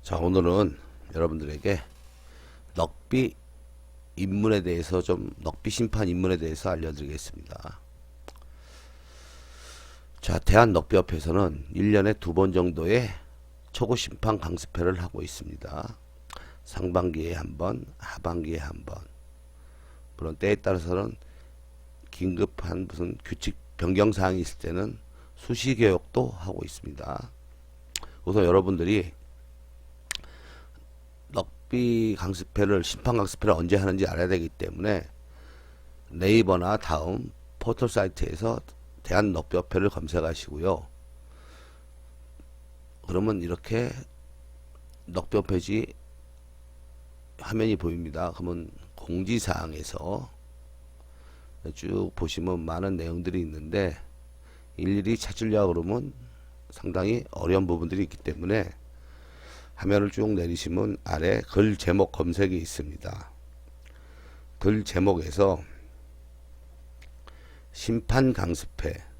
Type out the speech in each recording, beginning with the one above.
자, 오늘은 여러분들에게 넉비 입문에 대해서 넉비 심판 입문에 대해서 알려드리겠습니다. 자, 대한넉비협회에서는 1년에 2번 정도의 초고 심판 강습회를 하고 있습니다. 상반기에 한 번, 하반기에 한 번. 물론 때에 따라서는 긴급한 무슨 규칙 변경 사항이 있을 때는 수시 교육도 하고 있습니다. 우선 여러분들이 넉비 강습회를 심판 강습회를 언제 하는지 알아야 되기 때문에 네이버나 다음 포털 사이트에서 대한넉비협회를 검색하시고요. 그러면 이렇게 넉비협회지 화면이 보입니다. 그러면 공지사항에서 쭉 보시면 많은 내용들이 있는데 일일이 찾으려고 그러면 상당히 어려운 부분들이 있기 때문에 화면을 쭉 내리시면 아래 글 제목 검색이 있습니다. 글 제목에서 심판 강습회라고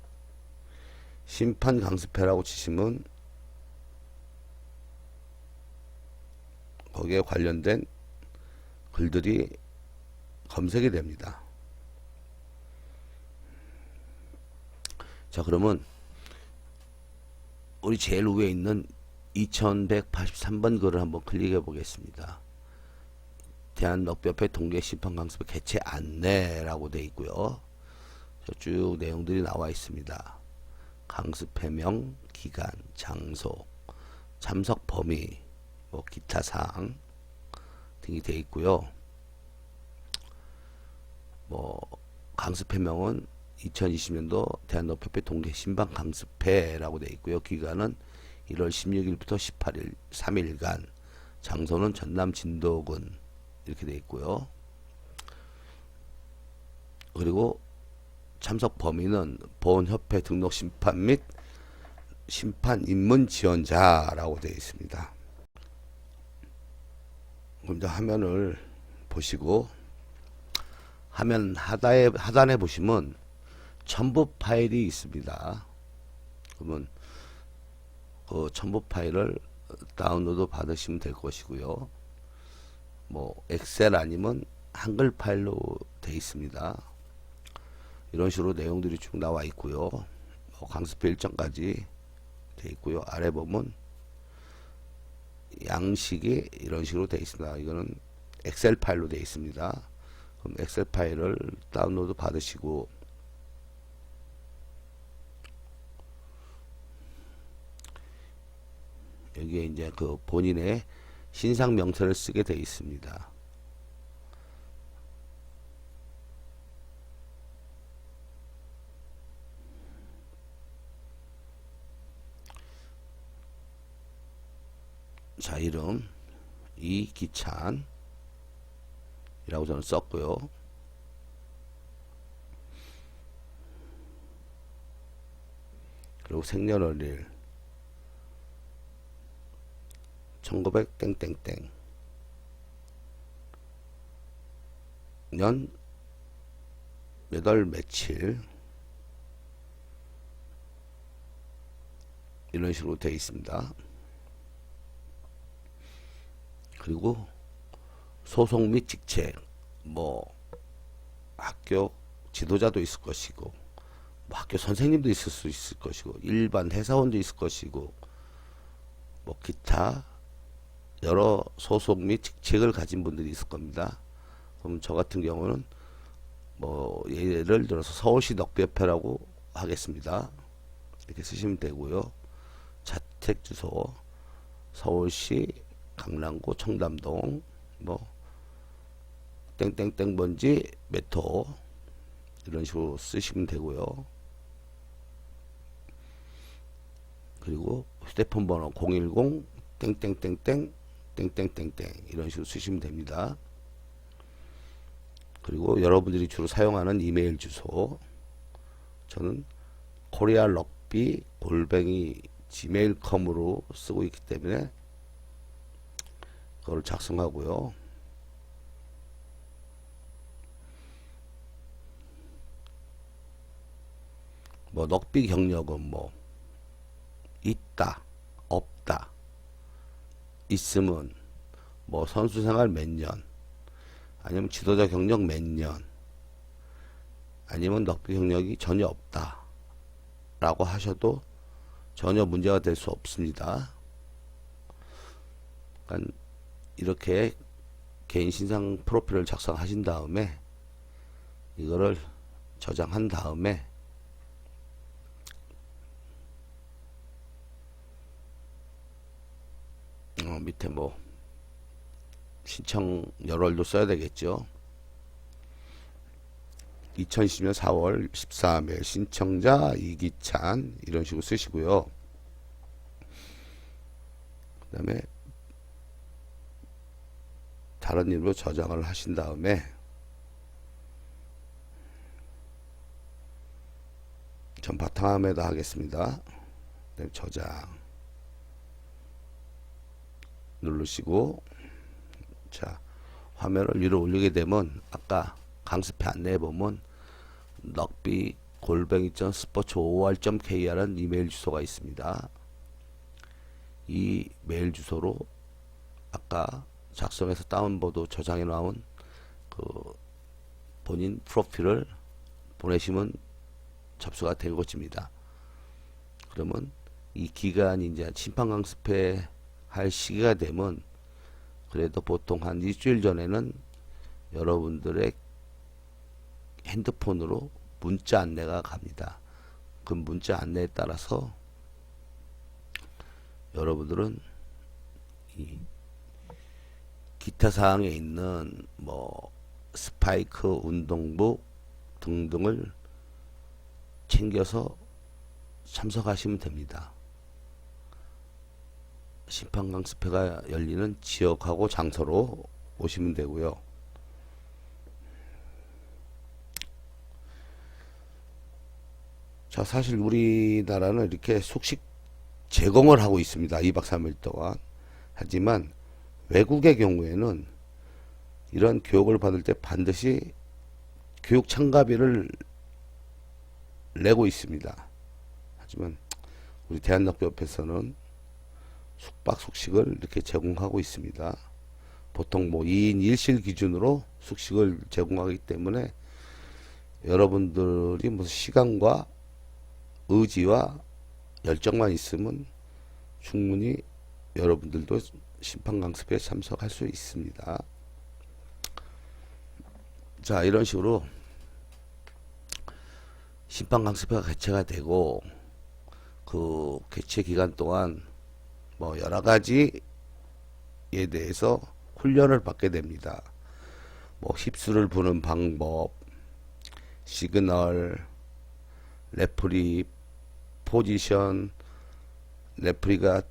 치시면 거기에 관련된 글들이 검색이 됩니다. 자, 그러면 우리 제일 위에 있는 2183번 글을 한번 클릭해 보겠습니다. 대한넉비협회 동계심판강습회 개최 안내라고 되어 있고요. 쭉 내용들이 나와 있습니다. 강습회명, 기간, 장소, 참석 범위, 기타 사항 등이 되어 있고요. 강습회명은 2020년도 대한넉비협회 동계심판강습회라고 되어 있고요. 기간은 1월 16일부터 18일 3일간, 장소는 전남 진도군 이렇게 되어 있고요. 그리고 참석 범위는 보훈협회 등록 심판 및 심판 입문 지원자라고 되어 있습니다. 그럼 이제 화면을 보시고 화면 하단에 보시면 첨부 파일이 있습니다. 그러면 그 첨부 파일을 다운로드 받으시면 될 것이고요. 엑셀 아니면 한글 파일로 되어 있습니다. 이런 식으로 내용들이 쭉 나와 있고요. 강습회 일정까지 되어 있고요. 아래 보면 양식이 이런 식으로 되어 있습니다. 이거는 엑셀 파일로 되어 있습니다. 그럼 엑셀 파일을 다운로드 받으시고 여기에 이제 그 본인의 신상 명세를 쓰게 되어 있습니다. 자, 이름 이기찬 이라고 저는 썼고요. 그리고 생년월일 1900 땡땡땡 년 몇 월 며칠 이런 식으로 되어 있습니다. 그리고 소속 및 직책, 학교 지도자도 있을 것이고, 학교 선생님도 있을 수 있을 것이고, 일반 회사원도 있을 것이고, 기타 여러 소속 및 직책을 가진 분들이 있을 겁니다. 그럼 저 같은 경우는 예를 들어서 서울시 넉비협회라고 하겠습니다. 이렇게 쓰시면 되고요. 자택 주소 서울시 강남구 청담동 땡땡땡 번지 몇호 이런 식으로 쓰시면 되고요. 그리고 휴대폰 번호 010 땡땡땡땡 땡땡땡땡 이런 식으로 쓰시면 됩니다. 그리고 여러분들이 주로 사용하는 이메일 주소, 저는 korearugby@gmail.com으로 쓰고 있기 때문에 그걸 작성하고요. 넉비 경력은 있다, 없다, 있으면 뭐 선수 생활 몇 년, 아니면 지도자 경력 몇 년, 아니면 럭비 경력이 전혀 없다 라고 하셔도 전혀 문제가 될 수 없습니다. 그러니까 이렇게 개인 신상 프로필을 작성하신 다음에 이거를 저장한 다음에 밑에 뭐 신청 열월도 써야 되겠죠. 2020년 4월 13일 신청자 이기찬 이런 식으로 쓰시고요. 그 다음에 다른 이름으로 저장을 하신 다음에 전 바탕화면에다 하겠습니다. 그다음에 저장 누르시고, 자 화면을 위로 올리게 되면 아까 강습회 안내해 보면 럭비 골뱅이.sports5r.kr은 이메일 주소가 있습니다. 이 메일 주소로 아까 작성해서 다운로드 저장해 놓은 그 본인 프로필을 보내시면 접수가 될 것입니다. 그러면 이 기간이 이제 심판 강습회 할 시기가 되면 그래도 보통 한 일주일 전에는 여러분들의 핸드폰으로 문자 안내가 갑니다. 그 문자 안내에 따라서 여러분들은 이 기타 사항에 있는 뭐 스파이크 운동복 등등을 챙겨서 참석하시면 됩니다. 심판 강습회가 열리는 지역하고 장소로 오시면 되고요. 자, 사실 우리나라는 이렇게 숙식 제공을 하고 있습니다. 2박 3일 동안. 하지만 외국의 경우에는 이런 교육을 받을 때 반드시 교육 참가비를 내고 있습니다. 하지만 우리 대한럭비협회에서는 숙박 숙식을 이렇게 제공하고 있습니다. 보통 뭐 2인 1실 기준으로 숙식을 제공하기 때문에 여러분들이 무슨 시간과 의지와 열정만 있으면 충분히 여러분들도 심판 강습에 참석할 수 있습니다. 자, 이런 식으로 심판 강습회가 개최가 되고 그 개최 기간 동안 뭐 여러 가지에 대해서 훈련을 받게 됩니다. 뭐 힙수를 부는 방법, 시그널, 레프리 포지션, 레프리가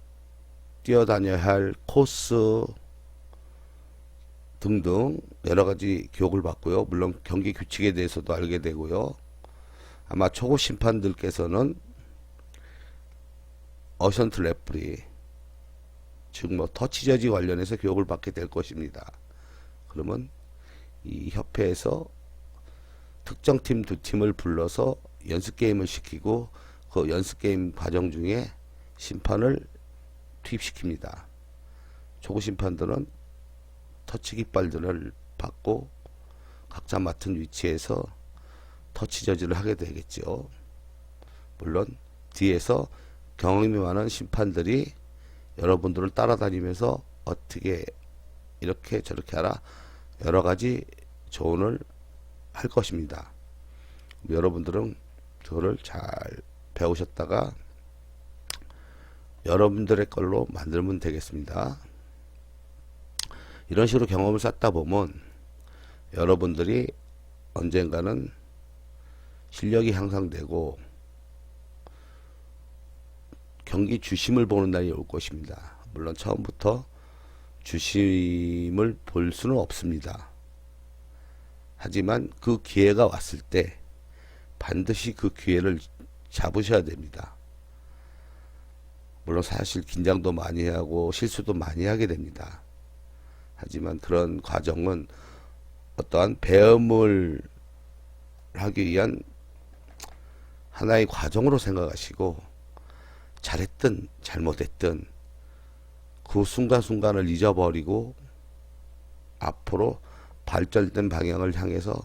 뛰어다녀야 할 코스 등등 여러 가지 교육을 받고요. 물론 경기 규칙에 대해서도 알게 되고요. 아마 초보 심판들께서는 어션트 레프리, 즉 뭐 터치 저지 관련해서 교육을 받게 될 것입니다. 그러면 이 협회에서 특정 팀 두 팀을 불러서 연습 게임을 시키고 그 연습 게임 과정 중에 심판을 투입시킵니다. 초보 심판들은 터치 깃발들을 받고 각자 맡은 위치에서 터치 저지를 하게 되겠죠. 물론 뒤에서 경험이 많은 심판들이 여러분들을 따라다니면서 어떻게 이렇게 저렇게 하라 여러 가지 조언을 할 것입니다. 여러분들은 그거를 잘 배우셨다가 여러분들의 걸로 만들면 되겠습니다. 이런 식으로 경험을 쌓다 보면 여러분들이 언젠가는 실력이 향상되고 경기 주심을 보는 날이 올 것입니다. 물론 처음부터 주심을 볼 수는 없습니다. 하지만 그 기회가 왔을 때 반드시 그 기회를 잡으셔야 됩니다. 물론 사실 긴장도 많이 하고 실수도 많이 하게 됩니다. 하지만 그런 과정은 어떠한 배움을 하기 위한 하나의 과정으로 생각하시고 잘했든 잘못했든 그 그 순간순간을 잊어버리고 앞으로 발전된 방향을 향해서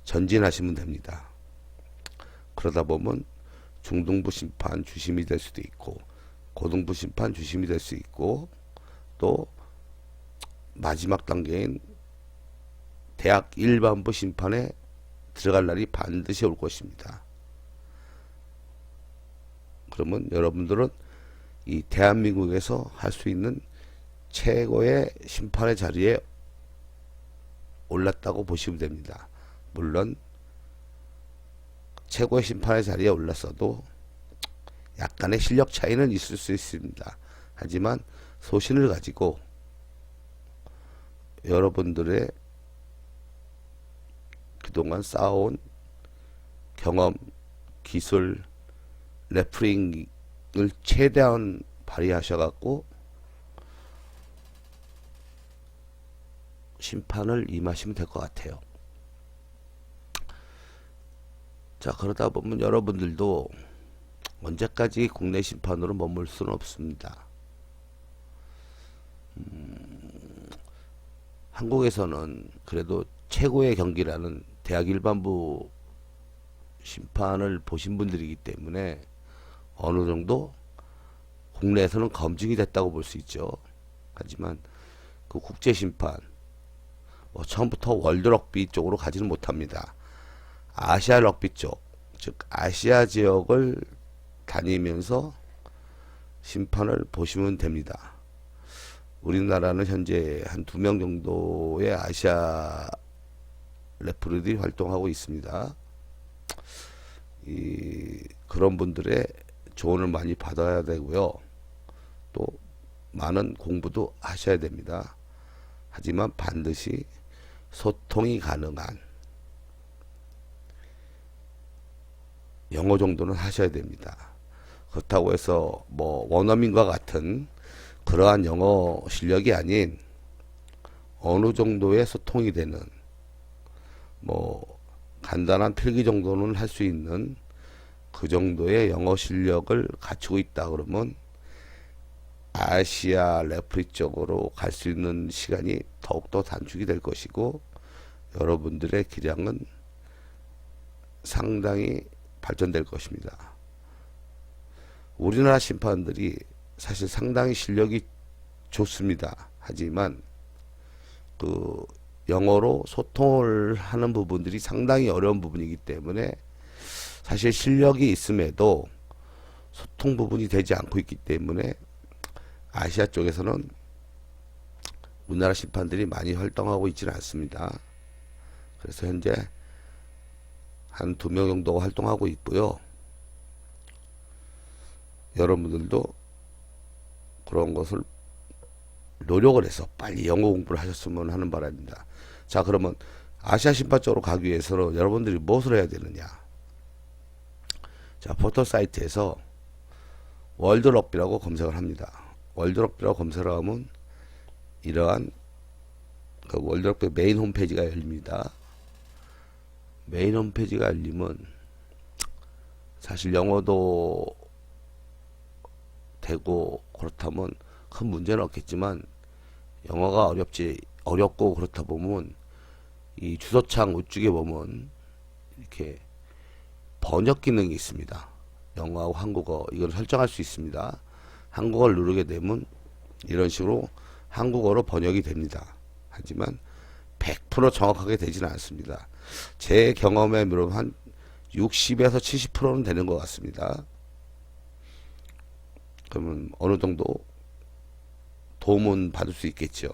전진하시면 됩니다. 그러다 보면 중등부 심판 주심이 될 수도 있고 고등부 심판 주심이 될 수 있고 또 마지막 단계인 대학 일반부 심판에 들어갈 날이 반드시 올 것입니다. 그러면 여러분들은 이 대한민국에서 할 수 있는 최고의 심판의 자리에 올랐다고 보시면 됩니다. 물론 최고의 심판의 자리에 올랐어도 약간의 실력 차이는 있을 수 있습니다. 하지만 소신을 가지고 여러분들의 그동안 쌓아온 경험, 기술, 레프링을 최대한 발휘하셔갖고 심판을 임하시면 될 것 같아요. 자, 그러다 보면 여러분들도 언제까지 국내 심판으로 머물 수는 없습니다. 한국에서는 그래도 최고의 경기라는 대학 일반부 심판을 보신 분들이기 때문에 어느 정도 국내에서는 검증이 됐다고 볼 수 있죠. 하지만 그 국제 심판 처음부터 월드 럭비 쪽으로 가지는 못합니다. 아시아 럭비 쪽, 즉 아시아 지역을 다니면서 심판을 보시면 됩니다. 우리나라는 현재 한 2명 정도의 아시아 레프리들이 활동하고 있습니다. 그런 분들의 조언을 많이 받아야 되고요. 또 많은 공부도 하셔야 됩니다. 하지만 반드시 소통이 가능한 영어 정도는 하셔야 됩니다. 그렇다고 해서 뭐 원어민과 같은 그러한 영어 실력이 아닌 어느 정도의 소통이 되는 뭐 간단한 필기 정도는 할 수 있는 그 정도의 영어 실력을 갖추고 있다 그러면 아시아 레프리 쪽으로 갈 수 있는 시간이 더욱더 단축이 될 것이고 여러분들의 기량은 상당히 발전될 것입니다. 우리나라 심판들이 사실 상당히 실력이 좋습니다. 하지만 그 영어로 소통을 하는 부분들이 상당히 어려운 부분이기 때문에 사실 실력이 있음에도 소통 부분이 되지 않고 있기 때문에 아시아 쪽에서는 우리나라 심판들이 많이 활동하고 있지는 않습니다. 그래서 현재 한 2명 정도 활동하고 있고요. 여러분들도 그런 것을 노력을 해서 빨리 영어 공부를 하셨으면 하는 바람입니다. 자, 그러면 아시아 심판 쪽으로 가기 위해서는 여러분들이 무엇을 해야 되느냐? 자, 포털 사이트에서 월드 럭비라고 검색을 합니다. 월드 럭비라고 검색을 하면 이러한 그 월드 럭비 메인 홈페이지가 열립니다. 메인 홈페이지가 열리면 사실 영어도 되고 그렇다면 큰 문제는 없겠지만 영어가 어렵고 그렇다 보면 이 주소창 우측에 보면 이렇게 번역 기능이 있습니다. 영어하고 한국어 이걸 설정할 수 있습니다. 한국어를 누르게 되면 이런 식으로 한국어로 번역이 됩니다. 하지만 100% 정확하게 되지는 않습니다. 제 경험에 비하면 한 60에서 70%는 되는 것 같습니다. 그러면 어느 정도 도움은 받을 수 있겠죠.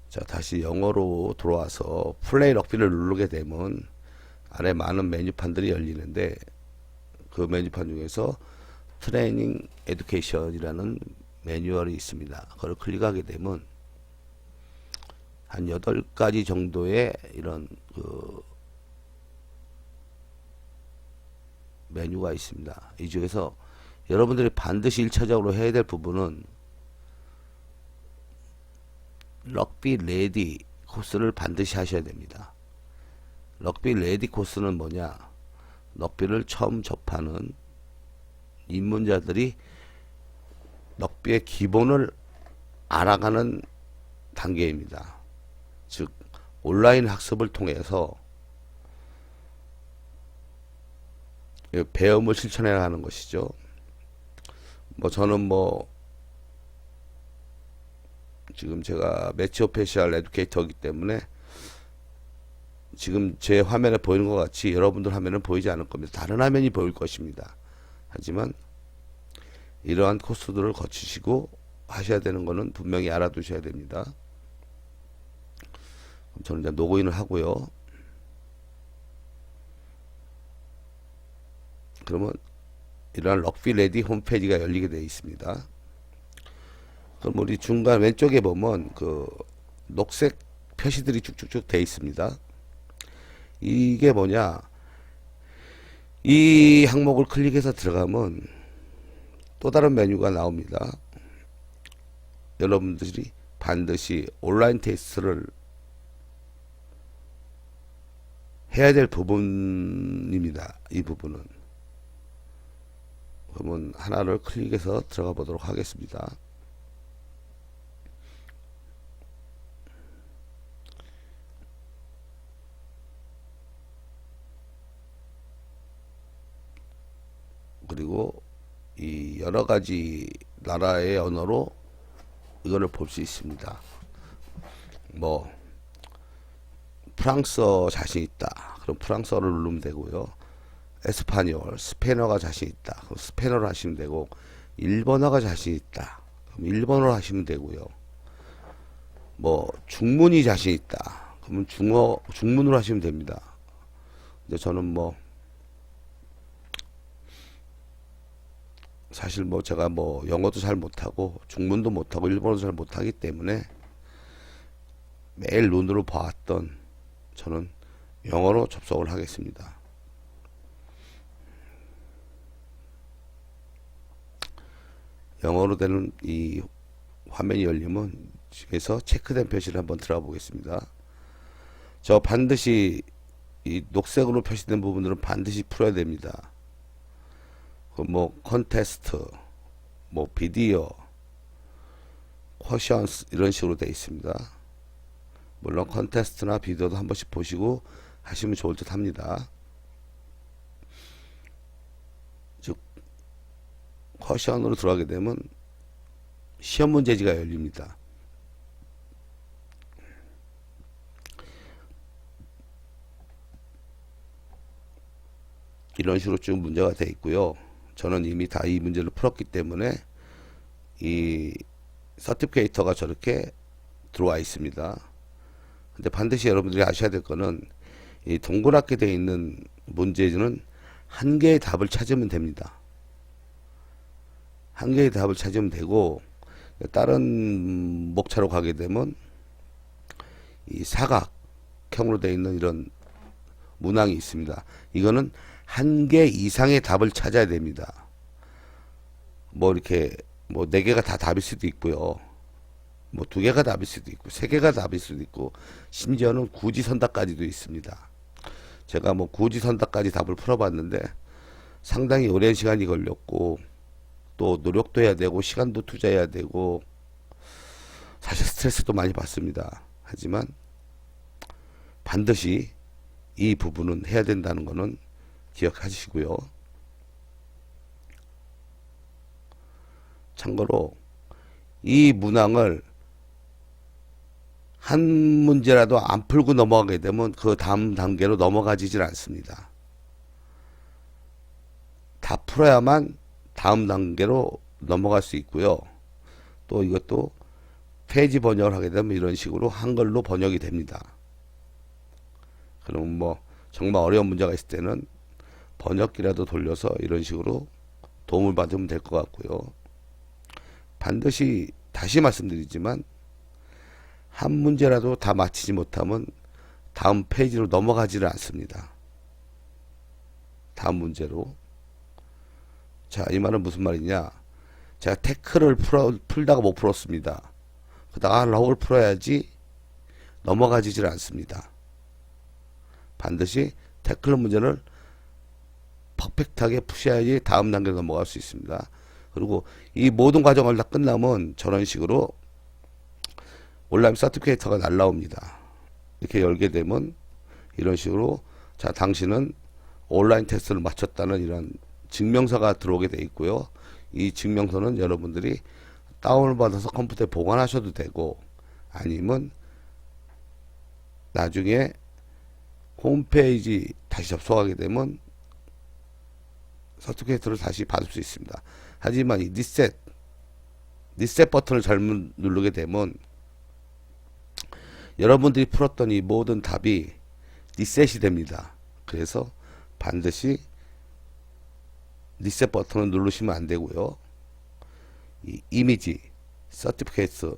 자, 다시 영어로 돌아와서 플레이 럭비를 누르게 되면 아래 많은 메뉴판들이 열리는데 그 메뉴판 중에서 트레이닝 에듀케이션이라는 매뉴얼이 있습니다. 그걸 클릭하게 되면 한 8가지 정도의 이런 그 메뉴가 있습니다. 이 중에서 여러분들이 반드시 1차적으로 해야 될 부분은 럭비 레디 코스를 반드시 하셔야 됩니다. 럭비 레디 코스는 뭐냐? 럭비를 처음 접하는 입문자들이 럭비의 기본을 알아가는 단계입니다. 즉 온라인 학습을 통해서 배움을 실천해 가는 것이죠. 뭐 저는 뭐 지금 제가 매치 오피셜 에듀케이터이기 때문에 지금 제 화면에 보이는 것 같이 여러분들 화면은 보이지 않을 겁니다. 다른 화면이 보일 것입니다. 하지만 이러한 코스들을 거치시고 하셔야 되는 것은 분명히 알아두셔야 됩니다. 그럼 저는 이제 로그인을 하고요. 그러면 이러한 럭비 레디 홈페이지가 열리게 되어 있습니다. 그럼 우리 중간 왼쪽에 보면 그 녹색 표시들이 쭉쭉쭉 되어 있습니다. 이게 뭐냐, 이 항목을 클릭해서 들어가면 또 다른 메뉴가 나옵니다. 여러분들이 반드시 온라인 테스트를 해야 될 부분입니다. 이 부분은. 그러면 하나를 클릭해서 들어가 보도록 하겠습니다. 그리고 이 여러 가지 나라의 언어로 이거를 볼 수 있습니다. 뭐 프랑스어 자신 있다. 그럼 프랑스어를 누르면 되고요. 에스파뇰, 스페인어가 자신 있다. 그럼 스페인어를 하시면 되고, 일본어가 자신 있다. 그럼 일본어를 하시면 되고요. 뭐 중문이 자신 있다. 그러면 중문으로 하시면 됩니다. 근데 저는 뭐 사실 뭐 제가 뭐 영어도 잘 못하고 중문도 못하고 일본어도 잘 못하기 때문에 매일 눈으로 봐왔던 저는 영어로 접속을 하겠습니다. 영어로 되는 이 화면이 열리면 여기서 체크된 표시를 한번 들어가 보겠습니다. 저 반드시 이 녹색으로 표시된 부분들은 반드시 풀어야 됩니다. 뭐 컨테스트, 뭐 비디오, 쿼션스 이런 식으로 되어 있습니다. 물론 컨테스트나 비디오도 한 번씩 보시고 하시면 좋을 듯 합니다. 즉 쿼션으로 들어가게 되면 시험 문제지가 열립니다. 이런 식으로 쭉 문제가 되어 있고요. 저는 이미 다 이 문제를 풀었기 때문에 이 서티피케이터가 저렇게 들어와 있습니다. 근데 반드시 여러분들이 아셔야 될 거는 이 동그랗게 되어 있는 문제는 한 개의 답을 찾으면 됩니다. 한 개의 답을 찾으면 되고, 다른 목차로 가게 되면 이 사각형으로 되어 있는 이런 문항이 있습니다. 이거는 한 개 이상의 답을 찾아야 됩니다. 뭐 이렇게 뭐 4개가 다 답일 수도 있고요. 뭐 2개가 답일 수도 있고 3개가 답일 수도 있고 심지어는 구지선답까지도 있습니다. 제가 뭐 구지선답까지 답을 풀어봤는데 상당히 오랜 시간이 걸렸고 또 노력도 해야 되고 시간도 투자해야 되고 사실 스트레스도 많이 받습니다. 하지만 반드시 이 부분은 해야 된다는 거는 기억하시고요. 참고로 이 문항을 한 문제라도 안 풀고 넘어가게 되면 그 다음 단계로 넘어가지질 않습니다. 다 풀어야만 다음 단계로 넘어갈 수 있고요. 또 이것도 페이지 번역을 하게 되면 이런 식으로 한글로 번역이 됩니다. 그럼 뭐 정말 어려운 문제가 있을 때는 번역기라도 돌려서 이런 식으로 도움을 받으면 될 것 같고요. 반드시 다시 말씀드리지만 한 문제라도 다 맞히지 못하면 다음 페이지로 넘어가지를 않습니다. 다음 문제로. 자, 이 말은 무슨 말이냐? 제가 태클을 풀다가 못 풀었습니다. 그다가 럭을 풀어야지 넘어가지질 않습니다. 반드시 태클 문제를 퍼펙트하게 푸셔야지 다음 단계로 넘어갈 수 있습니다. 그리고 이 모든 과정을 다 끝나면 저런 식으로 온라인 서티피케이터가 날라옵니다. 이렇게 열게 되면 이런 식으로 자 당신은 온라인 테스트를 마쳤다는 이런 증명서가 들어오게 돼 있고요. 이 증명서는 여러분들이 다운을 받아서 컴퓨터에 보관하셔도 되고 아니면 나중에 홈페이지 다시 접속하게 되면 서티피케이트를 다시 받을 수 있습니다. 하지만 이 리셋 버튼을 잘못 누르게 되면 여러분들이 풀었던 이 모든 답이 리셋이 됩니다. 그래서 반드시 리셋 버튼을 누르시면 안 되고요. 이 이미지, 서티피케이트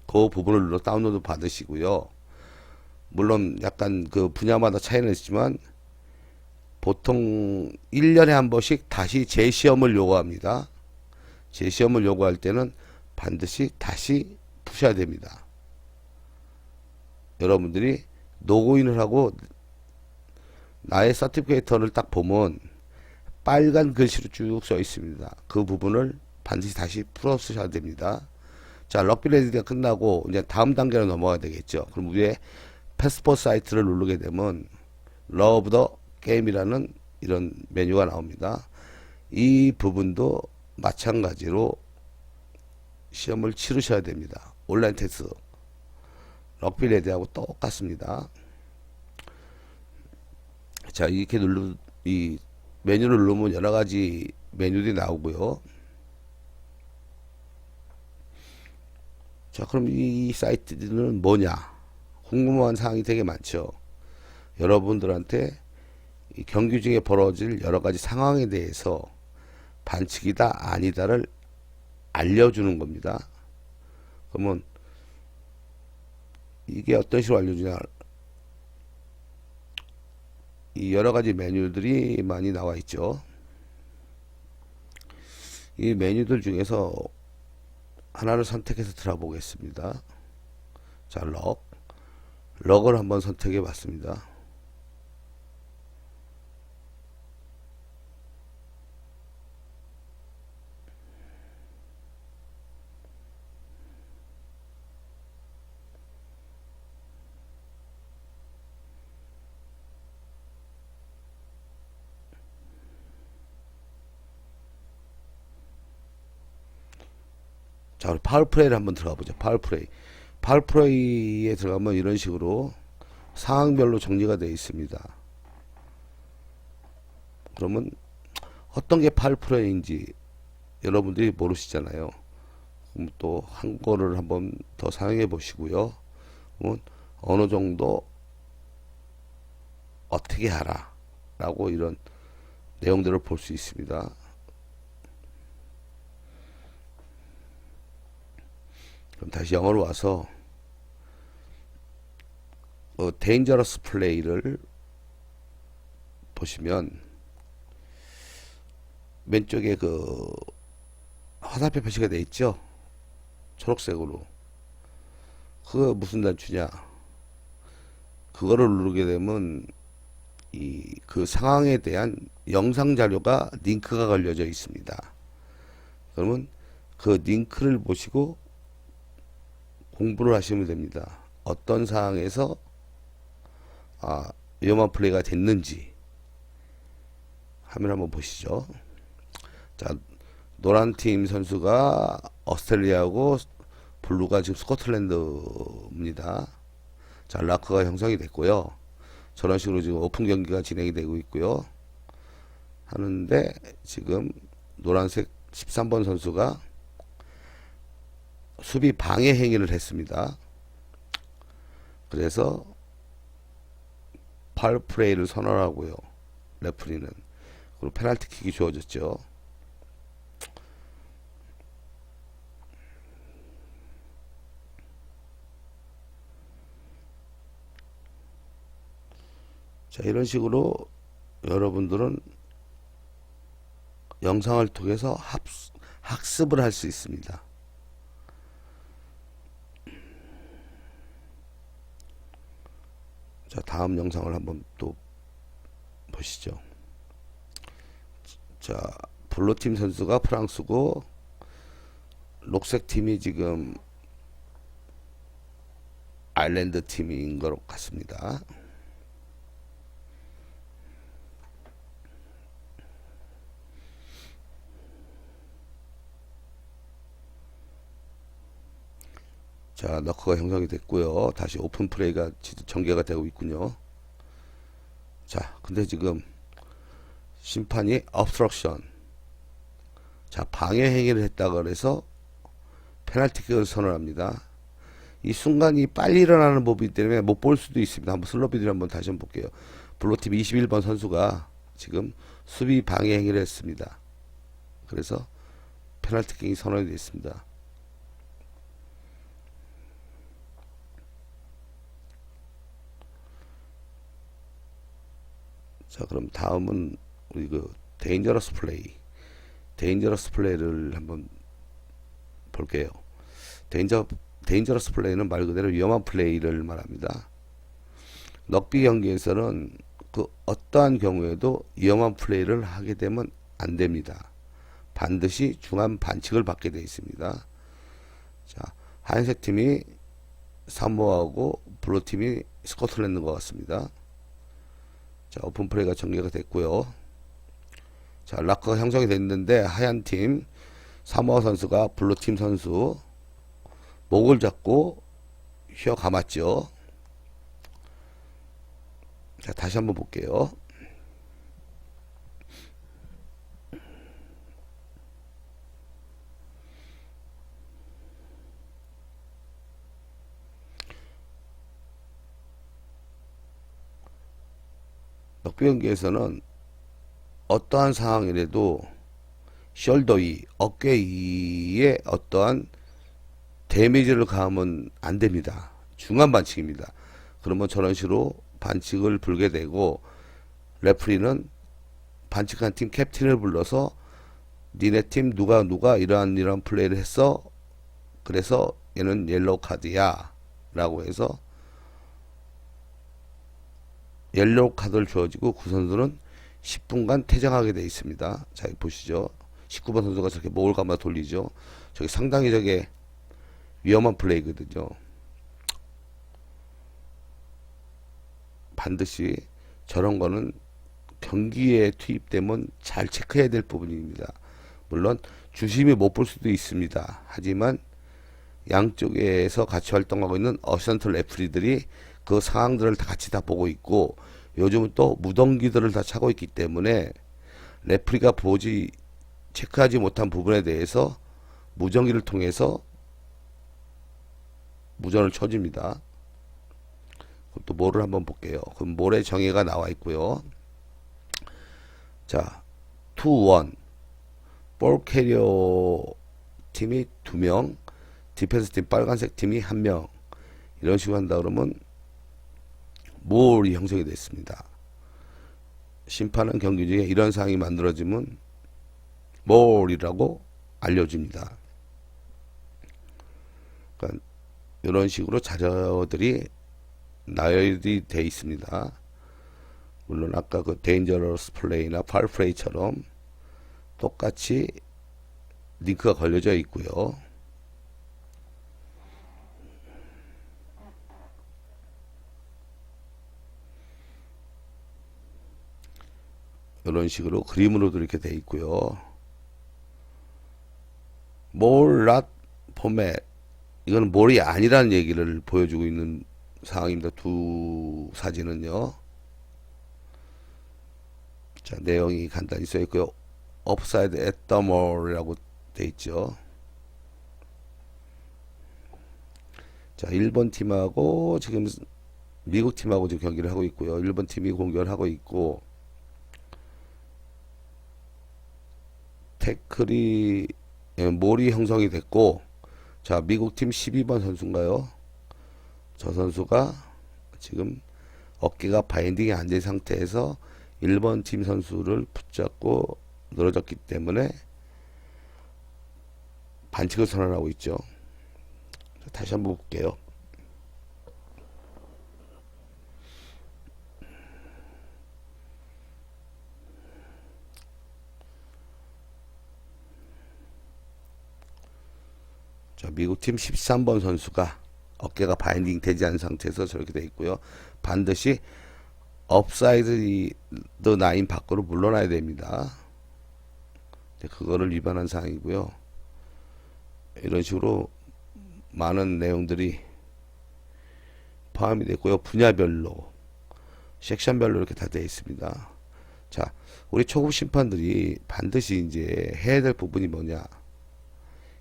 그 부분을 눌러 다운로드 받으시고요. 물론 약간 그 분야마다 차이는 있지만 보통 1년에 한 번씩 다시 재시험을 요구합니다. 재시험을 요구할 때는 반드시 다시 푸셔야 됩니다. 여러분들이 로그인을 하고 나의 서티피케이터를 딱 보면 빨간 글씨로 쭉 써 있습니다. 그 부분을 반드시 다시 풀어 쓰셔야 됩니다. 자, 럭비레디가 끝나고 이제 다음 단계로 넘어가야 되겠죠. 그럼 위에 패스포트 사이트를 누르게 되면 러브 더 게임이라는 이런 메뉴가 나옵니다. 이 부분도 마찬가지로 시험을 치르셔야 됩니다. 온라인 테스트 럭비레디하고 똑같습니다. 자, 이렇게 이 메뉴를 누르면 여러 가지 메뉴들이 나오고요. 자, 그럼 이 사이트는 뭐냐? 궁금한 사항이 되게 많죠. 여러분들한테 이 경기 중에 벌어질 여러 가지 상황에 대해서 반칙이다, 아니다를 알려주는 겁니다. 그러면 이게 어떤 식으로 알려주냐? 이 여러 가지 메뉴들이 많이 나와 있죠. 이 메뉴들 중에서 하나를 선택해서 들어보겠습니다. 자, 럭을 한번 선택해 봤습니다. 자, 우리 파워플레이를 한번 들어가 보죠. 파워플레이에 들어가면 이런 식으로 상황별로 정리가 되어 있습니다. 그러면 어떤 게 파워플레이인지 여러분들이 모르시잖아요. 그럼 또 한 거를 한번 더 사용해 보시고요. 그러면 어느 정도 어떻게 하라 라고 이런 내용들을 볼 수 있습니다. 그럼 다시 영어로 와서 데인저러스 플레이를 보시면 왼쪽에 그 화살표 표시가 되어 있죠. 초록색으로. 그거 무슨 단추냐? 그거를 누르게 되면 그 상황에 대한 영상 자료가 링크가 걸려져 있습니다. 그러면 그 링크를 보시고 공부를 하시면 됩니다. 어떤 상황에서 위험한 플레이가 됐는지 화면 한번 보시죠. 자, 노란 팀 선수가 오스트레일리아하고 블루가 지금 스코틀랜드입니다. 자, 라크가 형성이 됐고요. 저런 식으로 지금 오픈 경기가 진행이 되고 있고요. 하는데 지금 노란색 13번 선수가 수비 방해 행위를 했습니다. 그래서 파울 플레이를 선언하고요. 레프리는. 그리고 페널티킥이 주어졌죠. 자, 이런 식으로 여러분들은 영상을 통해서 학습을 할 수 있습니다. 자, 다음 영상을 한번 또 보시죠. 자, 블루팀 선수가 프랑스고 녹색 팀이 지금 아일랜드 팀인 것 같습니다. 자, 너커가 형성이 됐고요. 다시 오픈 플레이가 전개가 되고 있군요. 자, 근데 지금 심판이 obstruction, 자, 방해 행위를 했다고 그래서 페널티킥을 선언합니다. 이 순간이 빨리 일어나는 법이기 때문에 못 볼 수도 있습니다. 한번 슬로 비디오 한번 다시 한번 볼게요. 블루팀 21번 선수가 지금 수비 방해 행위를 했습니다. 그래서 페널티킥이 선언이 됐습니다. 자, 그럼 다음은 우리 그 데인저러스 플레이를 한번 볼게요. 데인저러스 플레이는 말 그대로 위험한 플레이를 말합니다. 럭비 경기에서는 그 어떠한 경우에도 위험한 플레이를 하게 되면 안 됩니다. 반드시 중한 반칙을 받게 되어 있습니다. 자, 하얀색 팀이 사모아하고 블루 팀이 스코틀랜드인 것 같습니다. 자, 오픈 플레이가 전개가 됐고요. 자, 락커가 형성이 됐는데 하얀 팀 사모아 선수가 블루 팀 선수 목을 잡고 휘어 감았죠. 자, 다시 한번 볼게요. 럭비 경기에서는 어떠한 상황이라도 숄더 위, 어깨 위에 어떠한 데미지를 가하면 안 됩니다. 중간 반칙입니다. 그러면 저런 식으로 반칙을 불게 되고, 레프리는 반칙한 팀 캡틴을 불러서 니네 팀 누가 이러한 플레이를 했어, 그래서 얘는 옐로우 카드야 라고 해서 옐로우 카드를 주어지고 그 선수는 10분간 퇴장하게 되어 있습니다. 자, 여기 보시죠. 19번 선수가 저렇게 목을 감아 돌리죠. 저기 상당히 저게 위험한 플레이거든요. 반드시 저런 거는 경기에 투입되면 잘 체크해야 될 부분입니다. 물론 주심이 못 볼 수도 있습니다. 하지만 양쪽에서 같이 활동하고 있는 어시스턴트 레프리들이 그 상황들을 다 같이 다 보고 있고, 요즘은 또 무전기들을 다 차고 있기 때문에 레프리가 체크하지 못한 부분에 대해서 무전기를 통해서 무전을 쳐줍니다. 또 몰을 한번 볼게요. 그럼 몰의 정의가 나와 있고요. 자, 2-1 볼 캐리어 팀이 2명, 디펜스 팀 빨간색 팀이 1명, 이런 식으로 한다 그러면 몰이 형성이 됐습니다. 심판은 경기 중에 이런 상황이 만들어지면 몰이라고 알려줍니다. 그러니까 이런 식으로 자료들이 나열이 돼 있습니다. 물론 아까 그 데인저러스 플레이나 팔 플레이처럼 똑같이 링크가 걸려져 있고요. 이런 식으로 그림으로도 이렇게 돼 있고요. 몰 not 포맷, 이거는 몰이 아니라는 얘기를 보여주고 있는 상황입니다. 두 사진은요. 자, 내용이 간단히 써 있고요. 업사이드 at the mall이라고 돼 있죠. 자, 일본 팀하고 지금 미국 팀하고 지금 경기를 하고 있고요. 일본 팀이 공격을 하고 있고, 태클이 몰이 형성이 됐고, 자, 미국 팀 12번 선수인가요? 저 선수가 지금 어깨가 바인딩이 안 된 상태에서 일본 팀 선수를 붙잡고 늘어졌기 때문에 반칙을 선언하고 있죠. 자, 다시 한번 볼게요. 자, 미국 팀 13번 선수가 어깨가 바인딩 되지 않은 상태에서 저렇게 돼 있고요. 반드시 업사이드 더 나인 밖으로 물러나야 됩니다. 그거를 위반한 사항이고요. 이런 식으로 많은 내용들이 포함이 됐고요. 분야별로, 섹션별로 이렇게 다 되어 있습니다. 자, 우리 초급 심판들이 반드시 이제 해야 될 부분이 뭐냐?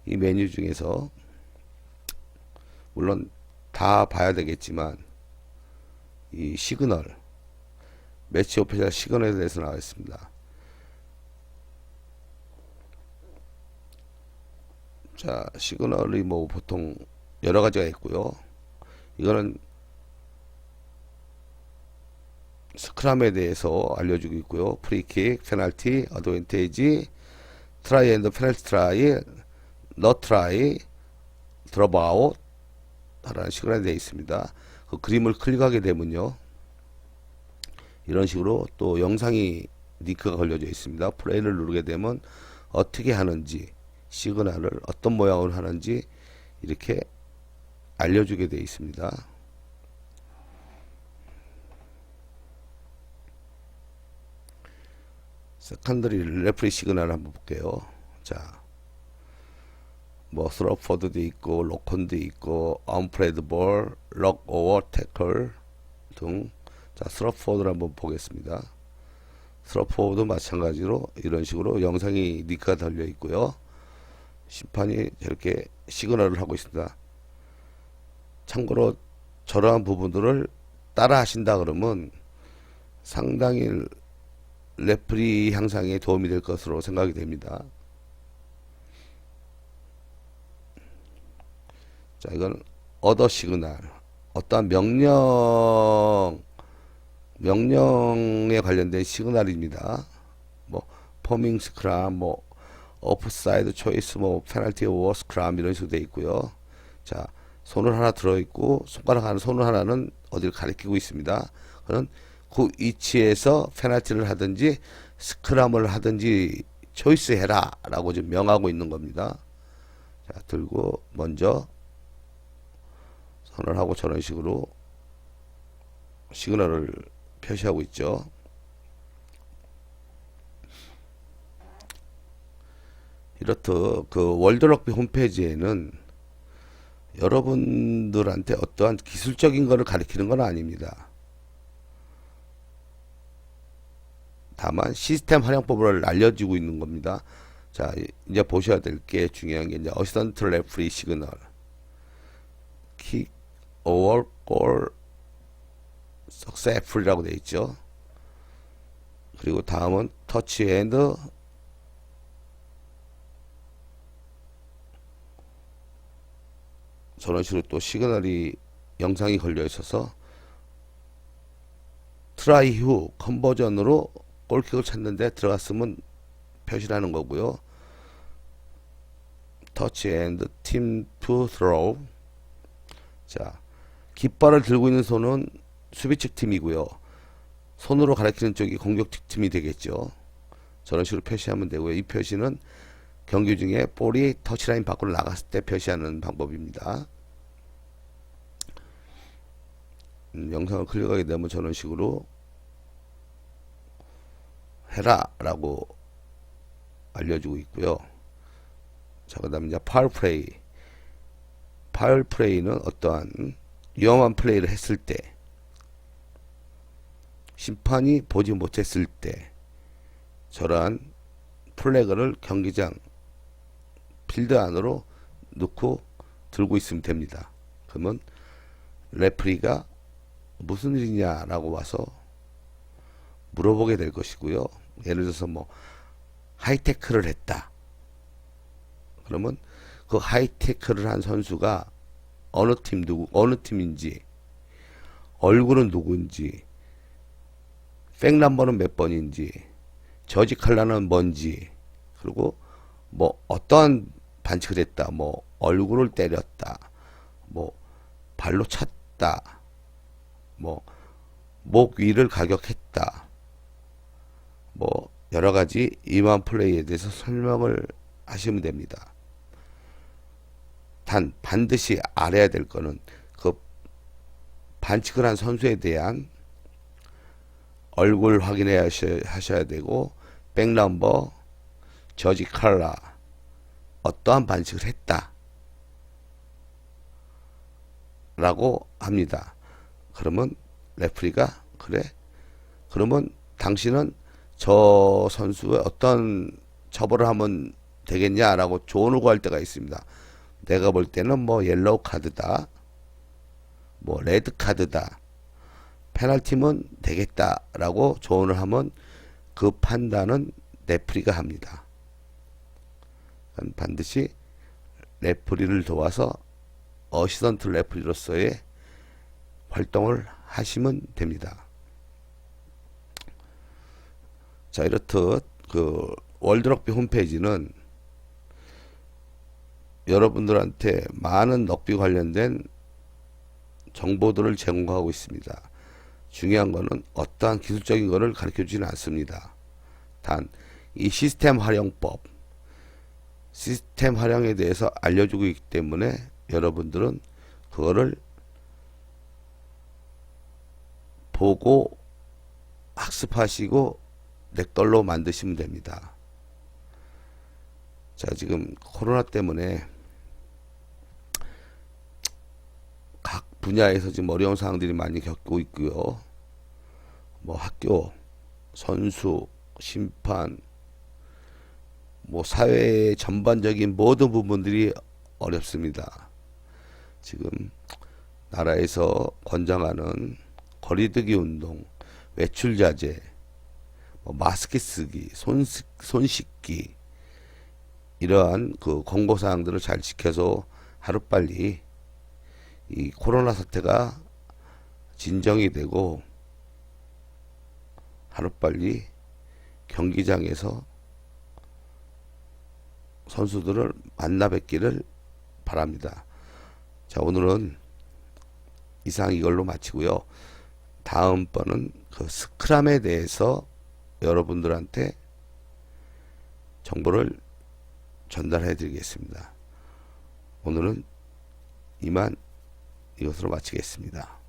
이 메뉴 중에서 물론 다 봐야 되겠지만 이 시그널, 매치 오피셜 시그널에 대해서 나와 있습니다. 자, 시그널이 뭐 보통 여러 가지가 있고요. 이거는 스크럼에 대해서 알려주고 있고요. 프리킥, 페널티, 어드밴티지, 트라이 앤드 페널티 트라이, 너 트라이, 드롭 아웃 라는 식으로 되어 있습니다. 그 그림을 클릭하게 되면요, 이런 식으로 또 영상이 링크가 걸려져 있습니다. 플레이를 누르게 되면 어떻게 하는지, 시그널을 어떤 모양으로 하는지 이렇게 알려주게 되어 있습니다. 세컨더리 레프리 시그널 한번 볼게요. 자, 뭐 스러포드도 있고 로컨도 있고 언플레이드 볼, 럭 오버 태클 등. 자, 스러포드를 한번 보겠습니다. 스러포드 마찬가지로 이런 식으로 영상이 링크가 달려 있고요. 심판이 이렇게 시그널을 하고 있습니다. 참고로 저러한 부분들을 따라 하신다 그러면 상당히 레프리 향상에 도움이 될 것으로 생각이 됩니다. 자, 이건 어더 시그널, 어떠한 명령에 관련된 시그널입니다. 뭐 포밍 스크람, 뭐 오프사이드 초이스, 뭐 페널티 오버 스크람 이런 식으로 되어 있고요. 자, 손을 하나 들어 있고 손가락 하나, 손을 하나는 어디를 가리키고 있습니다. 그는 그 위치에서 페널티를 하든지 스크럼을 하든지 초이스 해라 라고 지금 명하고 있는 겁니다. 자, 들고 먼저 손을 하고 저런 식으로 시그널을 표시하고 있죠. 이렇듯 그 월드럭비 홈페이지에는 여러분들한테 어떠한 기술적인 것을 가리키는 건 아닙니다. 다만 시스템 활용법을 알려주고 있는 겁니다. 자, 이제 보셔야 될 게 중요한 게 이제 어시스턴트 레프리 시그널, 킥, 오월, 골, 석세풀이라고 되어 있죠. 그리고 다음은 터치 앤드 저런 식으로 또 시그널이 영상이 걸려 있어서 트라이 후 컨버전으로 골킥을 찾는데 들어갔으면 표시라는 거고요. 터치 앤드 팀 투 스로우. 자, 깃발을 들고 있는 손은 수비측 팀이고요. 손으로 가리키는 쪽이 공격측 팀이 되겠죠. 저런 식으로 표시하면 되고요. 이 표시는 경기 중에 볼이 터치라인 밖으로 나갔을 때 표시하는 방법입니다. 영상을 클릭하게 되면 저런 식으로 해라 라고 알려주고 있고요. 자, 그 다음에 이제 파울 플레이. 파울 플레이는 어떠한 위험한 플레이를 했을 때, 심판이 보지 못했을 때 저러한 플래그를 경기장 필드 안으로 넣고 들고 있으면 됩니다. 그러면 레프리가 무슨 일이냐 라고 와서 물어보게 될 것이고요. 예를 들어서 뭐 하이테크를 했다. 그러면 그 하이테크를 한 선수가 어느 팀인지, 얼굴은 누구인지, 백넘버는 몇 번인지, 저지 칼라는 뭔지, 그리고 뭐 어떠한 반칙을 했다, 뭐 얼굴을 때렸다, 뭐 발로 찼다, 뭐 목 위를 가격했다, 뭐 여러 가지 이러한 플레이에 대해서 설명을 하시면 됩니다. 단 반드시 알아야 될 거는 그 반칙을 한 선수에 대한 얼굴 확인해 하셔야 되고, 백넘버, 저지 칼라, 어떠한 반칙을 했다 라고 합니다. 그러면 레프리가 그래? 그러면 당신은 저 선수의 어떤 처벌을 하면 되겠냐라고 조언을 구할 때가 있습니다. 내가 볼 때는 뭐 옐로우 카드다, 뭐 레드 카드다, 페널티면 되겠다라고 조언을 하면 그 판단은 레프리가 합니다. 반드시 레프리를 도와서 어시스턴트 레프리로서의 활동을 하시면 됩니다. 자, 이렇듯 그 월드럭비 홈페이지는 여러분들한테 많은 럭비 관련된 정보들을 제공하고 있습니다. 중요한 거는 어떠한 기술적인 거를 가르쳐 주지는 않습니다. 단 이 시스템 활용법, 시스템 활용에 대해서 알려주고 있기 때문에 여러분들은 그거를 보고 학습하시고 내 걸로 만드시면 됩니다. 자, 지금 코로나 때문에 각 분야에서 지금 어려운 상황들이 많이 겪고 있고요. 뭐 학교, 선수, 심판, 뭐 사회의 전반적인 모든 부분들이 어렵습니다. 지금 나라에서 권장하는 거리두기 운동, 외출 자제, 뭐 마스크 쓰기, 손 씻기, 이러한 그 권고 사항들을 잘 지켜서 하루빨리 이 코로나 사태가 진정이 되고 하루빨리 경기장에서 선수들을 만나 뵙기를 바랍니다. 자, 오늘은 이상 이걸로 마치고요. 다음번은 그 스크럼에 대해서 여러분들한테 정보를 전달해 드리겠습니다. 오늘은 이것으로 마치겠습니다.